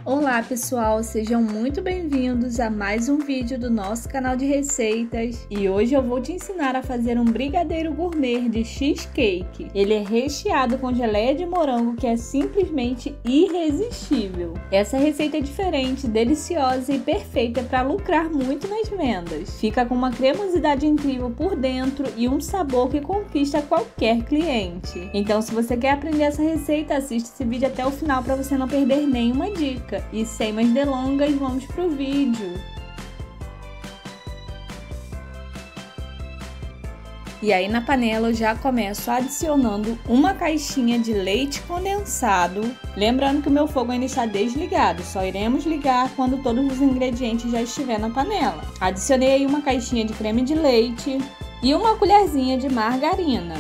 Olá pessoal, sejam muito bem-vindos a mais um vídeo do nosso canal de receitas e hoje eu vou te ensinar a fazer um brigadeiro gourmet de cheesecake. Ele é recheado com geleia de morango que é simplesmente irresistível. Essa receita é diferente, deliciosa e perfeita para lucrar muito nas vendas. Fica com uma cremosidade incrível por dentro e um sabor que conquista qualquer cliente. Então se você quer aprender essa receita, assista esse vídeo até o final para você não perder nenhuma dica. E sem mais delongas, vamos pro vídeo. E aí na panela eu já começo adicionando uma caixinha de leite condensado. Lembrando que o meu fogo ainda está desligado, só iremos ligar quando todos os ingredientes já estiverem na panela. Adicionei aí uma caixinha de creme de leite e uma colherzinha de margarina.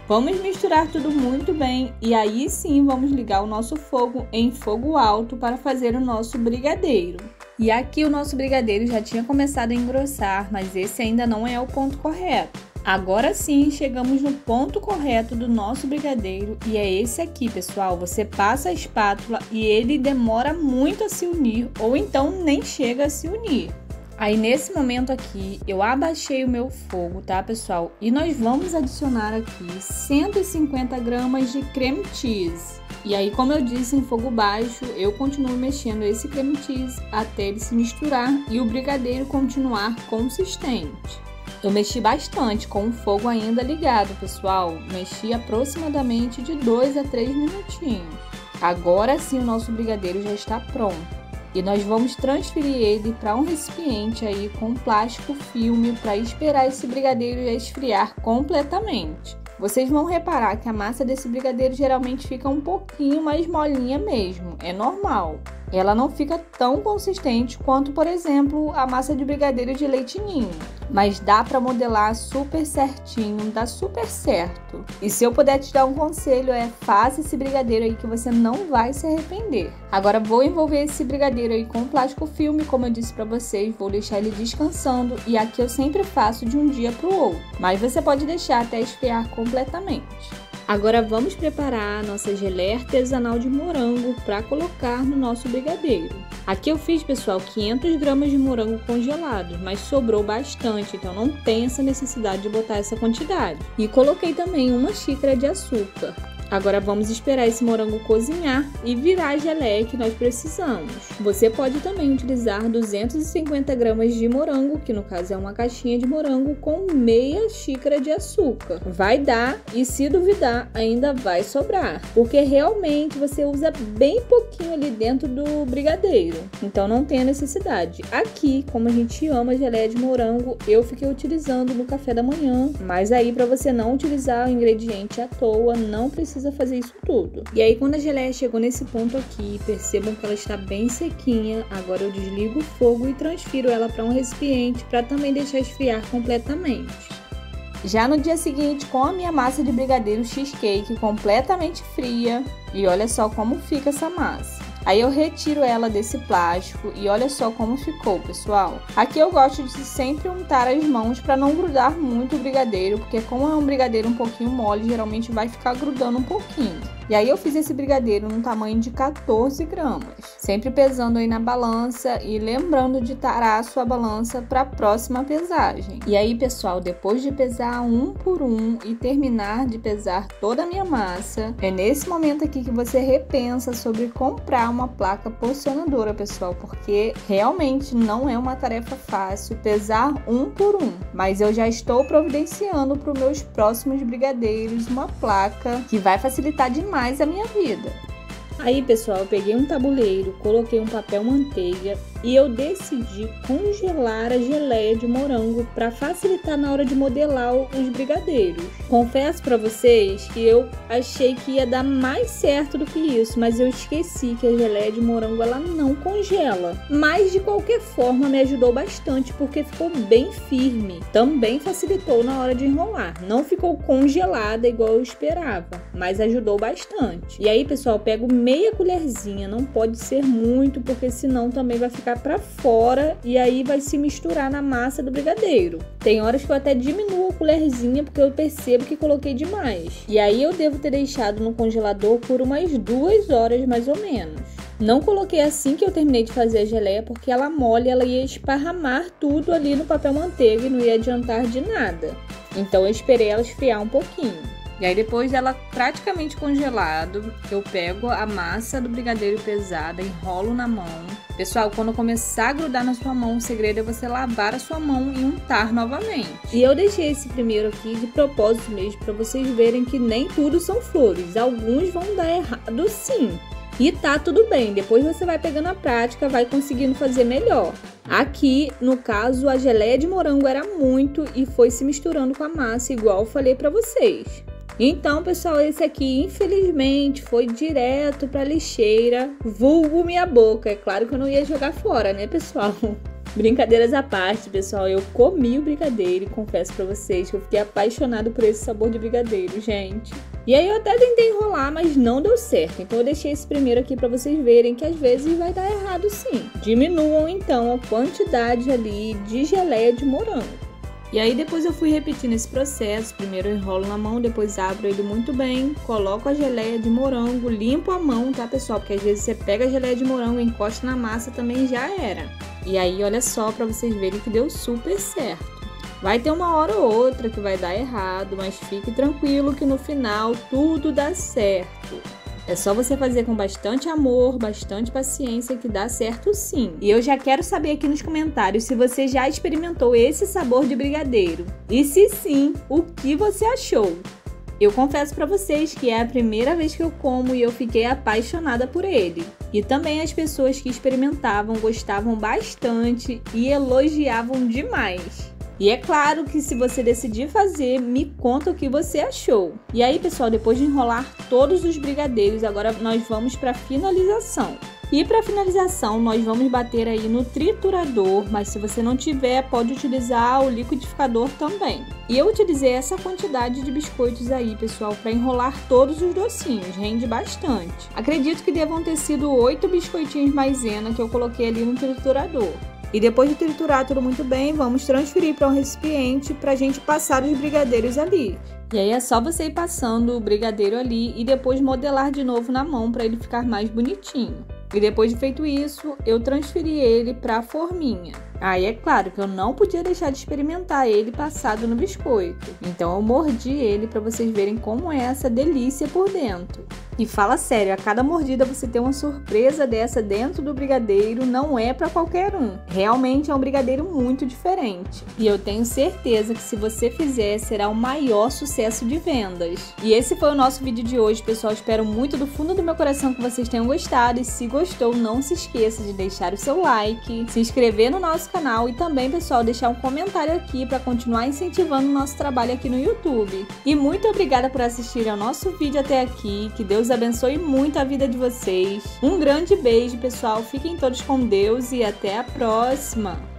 Vamos misturar tudo muito bem e aí sim vamos ligar o nosso fogo em fogo alto para fazer o nosso brigadeiro. E aqui o nosso brigadeiro já tinha começado a engrossar, mas esse ainda não é o ponto correto. Agora sim chegamos no ponto correto do nosso brigadeiro e é esse aqui, pessoal. Você passa a espátula e ele demora muito a se unir ou então nem chega a se unir. Aí nesse momento aqui eu abaixei o meu fogo, tá pessoal? E nós vamos adicionar aqui 150 gramas de creme cheese. E aí, como eu disse, em fogo baixo, eu continuo mexendo esse creme cheese até ele se misturar e o brigadeiro continuar consistente. Eu mexi bastante com o fogo ainda ligado, pessoal. Mexi aproximadamente de 2 a 3 minutinhos. Agora sim o nosso brigadeiro já está pronto. E nós vamos transferir ele para um recipiente aí com plástico filme para esperar esse brigadeiro esfriar completamente. Vocês vão reparar que a massa desse brigadeiro geralmente fica um pouquinho mais molinha mesmo, é normal. Ela não fica tão consistente quanto, por exemplo, a massa de brigadeiro de leite ninho. Mas dá para modelar super certinho, dá super certo. E se eu puder te dar um conselho faça esse brigadeiro aí que você não vai se arrepender. Agora vou envolver esse brigadeiro aí com plástico filme, como eu disse para vocês, vou deixar ele descansando. E aqui eu sempre faço de um dia para o outro, mas você pode deixar até esfriar completamente. Agora vamos preparar a nossa geleia artesanal de morango para colocar no nosso brigadeiro. Aqui eu fiz, pessoal, 500 gramas de morango congelado, mas sobrou bastante, então não tem essa necessidade de botar essa quantidade. E coloquei também uma xícara de açúcar. Agora vamos esperar esse morango cozinhar e virar a geleia que nós precisamos. Você pode também utilizar 250 gramas de morango, que no caso é uma caixinha de morango, com meia xícara de açúcar. Vai dar e se duvidar ainda vai sobrar, porque realmente você usa bem pouquinho ali dentro do brigadeiro, então não tem a necessidade. Aqui, como a gente ama geleia de morango, eu fiquei utilizando no café da manhã, mas aí para você não utilizar o ingrediente à toa, não precisa fazer isso tudo. E aí quando a geleia chegou nesse ponto aqui, percebam que ela está bem sequinha, agora eu desligo o fogo e transfiro ela para um recipiente para também deixar esfriar completamente. Já no dia seguinte, com a minha massa de brigadeiro cheesecake completamente fria, e olha só como fica essa massa. Aí eu retiro ela desse plástico e olha só como ficou, pessoal. Aqui eu gosto de sempre untar as mãos para não grudar muito o brigadeiro, porque como é um brigadeiro um pouquinho mole, geralmente vai ficar grudando um pouquinho. E aí eu fiz esse brigadeiro no tamanho de 14 gramas, sempre pesando aí na balança e lembrando de tarar a sua balança para a próxima pesagem. E aí, pessoal, depois de pesar um por um e terminar de pesar toda a minha massa, é nesse momento aqui que você repensa sobre comprar uma placa porcionadora, pessoal, porque realmente não é uma tarefa fácil pesar um por um, mas eu já estou providenciando para os meus próximos brigadeiros uma placa que vai facilitar demais a minha vida. Aí, pessoal, eu peguei um tabuleiro, coloquei um papel manteiga e eu decidi congelar a geleia de morango para facilitar na hora de modelar os brigadeiros. Confesso para vocês que eu achei que ia dar mais certo do que isso, mas eu esqueci que a geleia de morango ela não congela. Mas de qualquer forma me ajudou bastante porque ficou bem firme. Também facilitou na hora de enrolar. Não ficou congelada igual eu esperava, mas ajudou bastante. E aí, pessoal, eu pego meia colherzinha, não pode ser muito porque senão também vai ficar para fora e aí vai se misturar na massa do brigadeiro. Tem horas que eu até diminuo a colherzinha porque eu percebo que coloquei demais. E aí eu devo ter deixado no congelador por umas 2 horas mais ou menos. Não coloquei assim que eu terminei de fazer a geleia, porque ela mole, ela ia esparramar tudo ali no papel manteiga e não ia adiantar de nada. Então eu esperei ela esfriar um pouquinho. E aí depois dela praticamente congelado, eu pego a massa do brigadeiro pesada, enrolo na mão. Pessoal, quando começar a grudar na sua mão, o segredo é você lavar a sua mão e untar novamente. E eu deixei esse primeiro aqui de propósito mesmo, para vocês verem que nem tudo são flores. Alguns vão dar errado sim. E tá tudo bem, depois você vai pegando a prática, vai conseguindo fazer melhor. Aqui, no caso, a geleia de morango era muito e foi se misturando com a massa, igual eu falei pra vocês. Então, pessoal, esse aqui, infelizmente, foi direto pra lixeira, vulgo minha boca. É claro que eu não ia jogar fora, né, pessoal? Brincadeiras à parte, pessoal, eu comi o brigadeiro e confesso pra vocês que eu fiquei apaixonado por esse sabor de brigadeiro, gente. E aí eu até tentei enrolar, mas não deu certo. Então eu deixei esse primeiro aqui pra vocês verem que às vezes vai dar errado sim. Diminuam então a quantidade ali de geleia de morango. E aí depois eu fui repetindo esse processo, primeiro eu enrolo na mão, depois abro ele muito bem, coloco a geleia de morango, limpo a mão, tá pessoal? Porque às vezes você pega a geleia de morango, encosta na massa, também já era. E aí olha só pra vocês verem que deu super certo. Vai ter uma hora ou outra que vai dar errado, mas fique tranquilo que no final tudo dá certo. É só você fazer com bastante amor, bastante paciência que dá certo sim. E eu já quero saber aqui nos comentários se você já experimentou esse sabor de brigadeiro. E se sim, o que você achou? Eu confesso pra vocês que é a primeira vez que eu como e eu fiquei apaixonada por ele. E também as pessoas que experimentavam gostavam bastante e elogiavam demais. E é claro que se você decidir fazer, me conta o que você achou. E aí, pessoal, depois de enrolar todos os brigadeiros, agora nós vamos para a finalização. E para finalização, nós vamos bater aí no triturador, mas se você não tiver, pode utilizar o liquidificador também. E eu utilizei essa quantidade de biscoitos aí, pessoal, para enrolar todos os docinhos, rende bastante. Acredito que devam ter sido 8 biscoitinhos maisena que eu coloquei ali no triturador. E depois de triturar tudo muito bem, vamos transferir para um recipiente para a gente passar os brigadeiros ali. E aí é só você ir passando o brigadeiro ali e depois modelar de novo na mão para ele ficar mais bonitinho. E depois de feito isso, eu transferi ele para a forminha. Aí é claro que eu não podia deixar de experimentar ele passado no biscoito. Então eu mordi ele para vocês verem como é essa delícia por dentro. E fala sério, a cada mordida você ter uma surpresa dessa dentro do brigadeiro não é para qualquer um. Realmente é um brigadeiro muito diferente. E eu tenho certeza que se você fizer, será o maior sucesso de vendas. E esse foi o nosso vídeo de hoje, pessoal. Espero muito do fundo do meu coração que vocês tenham gostado. E se gostou, não se esqueça de deixar o seu like, se inscrever no nosso canal e também, pessoal, deixar um comentário aqui para continuar incentivando o nosso trabalho aqui no YouTube. E muito obrigada por assistir ao nosso vídeo até aqui. Que Deus abençoe muito a vida de vocês. Um grande beijo, pessoal. Fiquem todos com Deus e até a próxima!